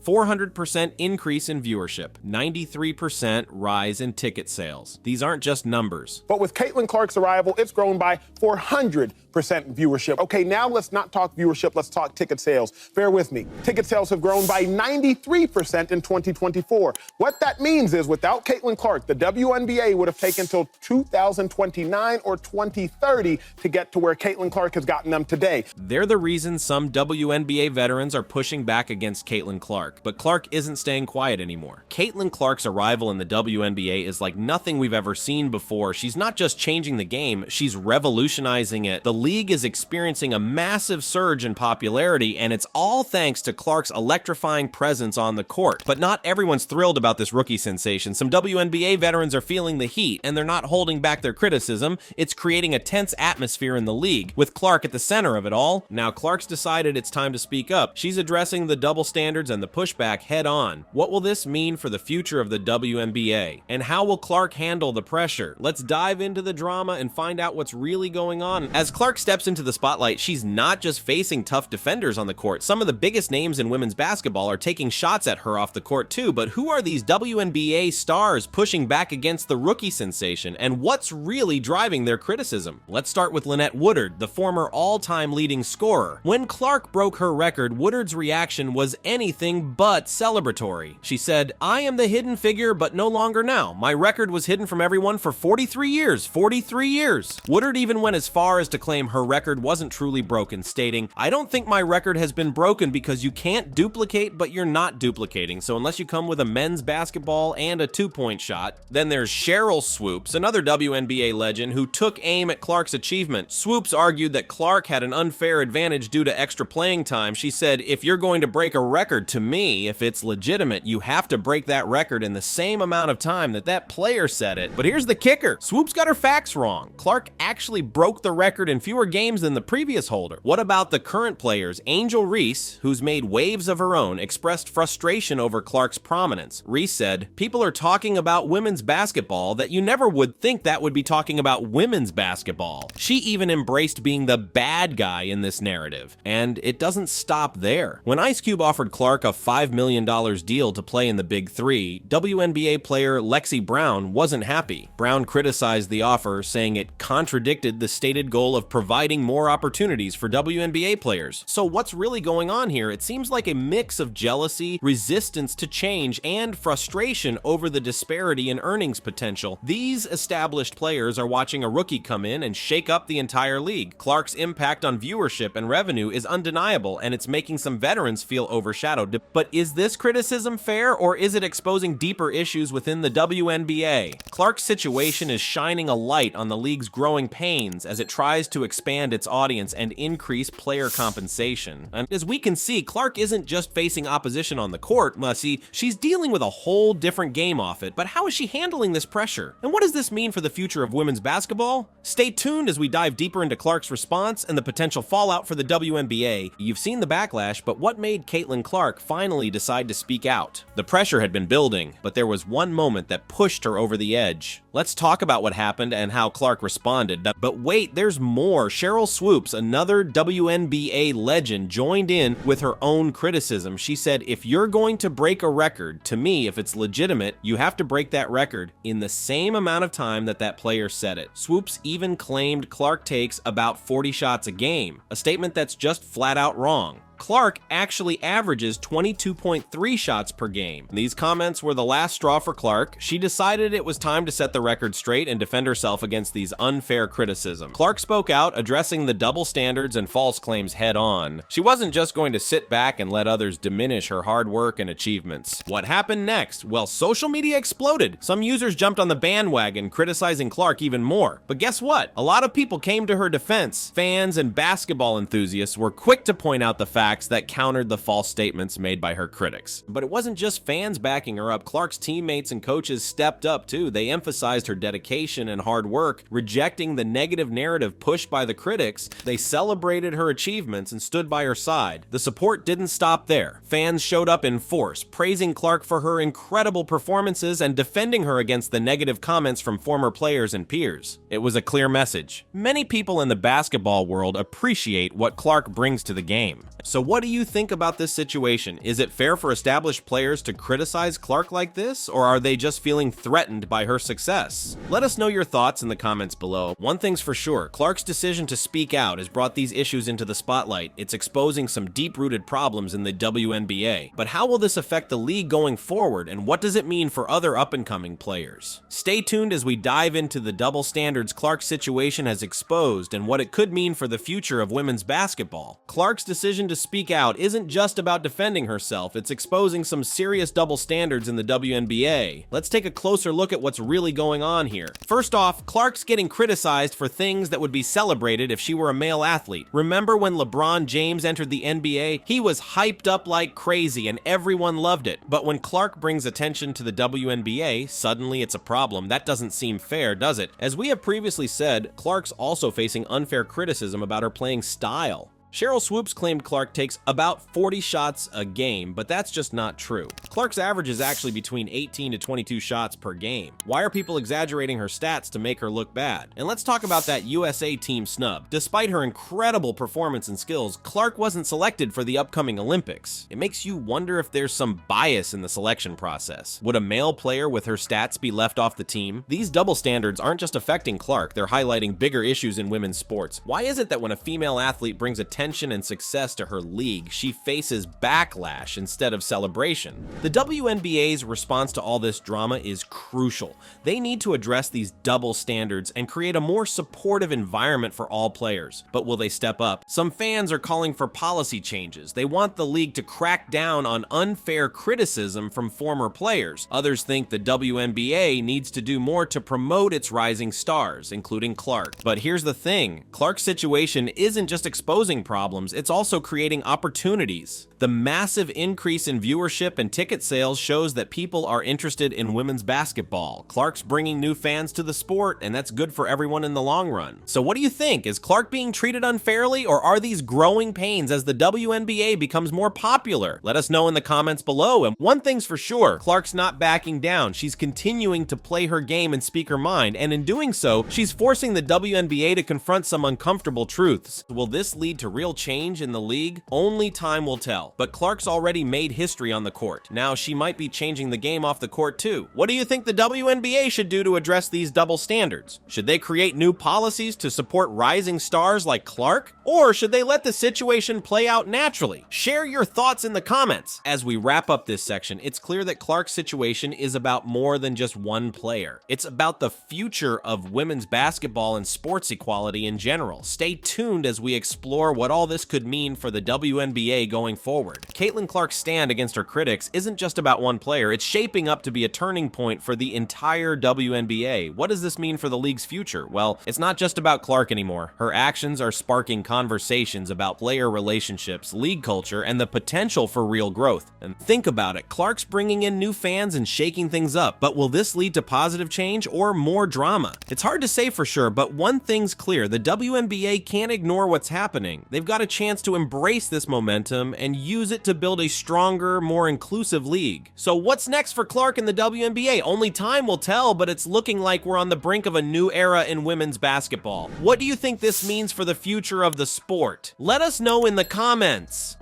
400% increase in viewership, 93% rise in ticket sales. These aren't just numbers. But with Caitlin Clark's arrival, it's grown by 400% viewership. Okay, now let's not talk viewership, let's talk ticket sales. Bear with me. Ticket sales have grown by 93% in 2024. What that means is without Caitlin Clark, the WNBA would have taken till 2029 or 2030 to get to where Caitlin Clark has gotten them today. They're the reason some WNBA veterans are pushing back against Caitlin Clark, but Clark isn't staying quiet anymore. Caitlin Clark's arrival in the WNBA is like nothing we've ever seen before. She's not just changing the game, she's revolutionizing it. The league is experiencing a massive surge in popularity, and it's all thanks to Clark's electrifying presence on the court. But not everyone's thrilled about this rookie sensation. Some WNBA veterans are feeling the heat, and they're not holding back their criticism. It's creating a tense atmosphere in the league, with Clark at the center of it all. Now Clark's decided it's time to speak up. She's addressing the double standards and the pushback head on. What will this mean for the future of the WNBA? And how will Clark handle the pressure? Let's dive into the drama and find out what's really going on. As Clark steps into the spotlight, she's not just facing tough defenders on the court. Some of the biggest names in women's basketball are taking shots at her off the court too, but who are these WNBA stars pushing back against the rookie sensation, and what's really driving their criticism? Let's start with Lynette Woodard, the former all-time leading scorer. When Clark broke her record, Woodard's reaction was anything but celebratory. She said, "I am the hidden figure, but no longer now. My record was hidden from everyone for 43 years. 43 years. Woodard even went as far as to claim her record wasn't truly broken, stating, "I don't think my record has been broken because you can't duplicate, but you're not duplicating. So unless you come with a men's basketball and a two-point shot." Then there's Cheryl Swoops, another WNBA legend who took aim at Clark's achievement. Swoops argued that Clark had an unfair advantage due to extra playing time. She said, "If you're going to break a record, to me, if it's legitimate, you have to break that record in the same amount of time that player set it." But here's the kicker. Swoops got her facts wrong. Clark actually broke the record in fewer games than the previous holder. What about the current players? Angel Reese, who's made waves of her own, expressed frustration over Clark's prominence. Reese said, "People are talking about women's basketball that you never would think that would be talking about women's basketball." She even embraced being the bad guy in this narrative. And it doesn't stop there. When Ice Cube offered Clark a $5 million deal to play in the Big Three, WNBA player Lexi Brown wasn't happy. Brown criticized the offer, saying it contradicted the stated goal of providing more opportunities for WNBA players. So what's really going on here? It seems like a mix of jealousy, resistance to change, and frustration over the disparity in earnings potential. These established players are watching a rookie come in and shake up the entire league. Clark's impact on viewership and revenue is undeniable, and it's making some veterans feel overshadowed. But is this criticism fair, or is it exposing deeper issues within the WNBA? Clark's situation is shining a light on the league's growing pains as it tries to expand its audience and increase player compensation. And as we can see, Clark isn't just facing opposition on the court. See, she's dealing with a whole different game off it. But how is she handling this pressure? And what does this mean for the future of women's basketball? Stay tuned as we dive deeper into Clark's response and the potential fallout for the WNBA. You've seen the backlash, but what made Caitlin Clark finally decide to speak out? The pressure had been building, but there was one moment that pushed her over the edge. Let's talk about what happened and how Clark responded. But wait, there's more. Cheryl Swoops, another WNBA legend, joined in with her own criticism. She said, "If you're going to break a record, to me, if it's legitimate, you have to break that record in the same amount of time that player set it." Swoops even claimed Clark takes about 40 shots a game, a statement that's just flat out wrong. Clark actually averages 22.3 shots per game. These comments were the last straw for Clark. She decided it was time to set the record straight and defend herself against these unfair criticisms. Clark spoke out, addressing the double standards and false claims head on. She wasn't just going to sit back and let others diminish her hard work and achievements. What happened next? Well, social media exploded. Some users jumped on the bandwagon, criticizing Clark even more. But guess what? A lot of people came to her defense. Fans and basketball enthusiasts were quick to point out the fact that countered the false statements made by her critics. But it wasn't just fans backing her up. Clark's teammates and coaches stepped up too. They emphasized emphasized her dedication and hard work, rejecting the negative narrative pushed by the critics. They celebrated her achievements and stood by her side. The support didn't stop there. Fans showed up in force, praising Clark for her incredible performances and defending her against the negative comments from former players and peers. It was a clear message. Many people in the basketball world appreciate what Clark brings to the game. So what do you think about this situation? Is it fair for established players to criticize Clark like this, or are they just feeling threatened by her success? Let us know your thoughts in the comments below. One thing's for sure, Clark's decision to speak out has brought these issues into the spotlight. It's exposing some deep-rooted problems in the WNBA. But how will this affect the league going forward, and what does it mean for other up-and-coming players? Stay tuned as we dive into the double standards Clark's situation has exposed and what it could mean for the future of women's basketball. Clark's decision to speak out isn't just about defending herself, it's exposing some serious double standards in the WNBA. Let's take a closer look at what's really going on here. First off, Clark's getting criticized for things that would be celebrated if she were a male athlete. Remember when LeBron James entered the NBA? He was hyped up like crazy and everyone loved it. But when Clark brings attention to the WNBA, suddenly it's a problem. That doesn't seem fair, does it? As we have previously said, Clark's also facing unfair criticism about her playing style. Cheryl Swoops claimed Clark takes about 40 shots a game, but that's just not true. Clark's average is actually between 18 to 22 shots per game. Why are people exaggerating her stats to make her look bad? And let's talk about that USA team snub. Despite her incredible performance and skills, Clark wasn't selected for the upcoming Olympics. It makes you wonder if there's some bias in the selection process. Would a male player with her stats be left off the team? These double standards aren't just affecting Clark, they're highlighting bigger issues in women's sports. Why is it that when a female athlete brings attention and success to her league, she faces backlash instead of celebration? The WNBA's response to all this drama is crucial. They need to address these double standards and create a more supportive environment for all players. But will they step up? Some fans are calling for policy changes. They want the league to crack down on unfair criticism from former players. Others think the WNBA needs to do more to promote its rising stars, including Clark. But here's the thing, Clark's situation isn't just exposing problems, it's also creating opportunities. The massive increase in viewership and ticket sales shows that people are interested in women's basketball. Clark's bringing new fans to the sport, and that's good for everyone in the long run. So what do you think? Is Clark being treated unfairly, or are these growing pains as the WNBA becomes more popular? Let us know in the comments below. And one thing's for sure, Clark's not backing down. She's continuing to play her game and speak her mind, and in doing so, she's forcing the WNBA to confront some uncomfortable truths. Will this lead to real change in the league? Only time will tell. But Clark's already made history on the court. Now she might be changing the game off the court too. What do you think the WNBA should do to address these double standards? Should they create new policies to support rising stars like Clark? Or should they let the situation play out naturally? Share your thoughts in the comments. As we wrap up this section, it's clear that Clark's situation is about more than just one player. It's about the future of women's basketball and sports equality in general. Stay tuned as we explore what all this could mean for the WNBA going forward. Caitlin Clark's stand against her critics isn't just about one player, it's shaping up to be a turning point for the entire WNBA. What does this mean for the league's future? Well, it's not just about Clark anymore. Her actions are sparking conversations about player relationships, league culture, and the potential for real growth. And think about it, Clark's bringing in new fans and shaking things up, but will this lead to positive change or more drama? It's hard to say for sure, but one thing's clear, the WNBA can't ignore what's happening. They've got a chance to embrace this momentum and use it to build a stronger, more inclusive league. So what's next for Clark in the WNBA? Only time will tell, but it's looking like we're on the brink of a new era in women's basketball. What do you think this means for the future of the sport? Let us know in the comments.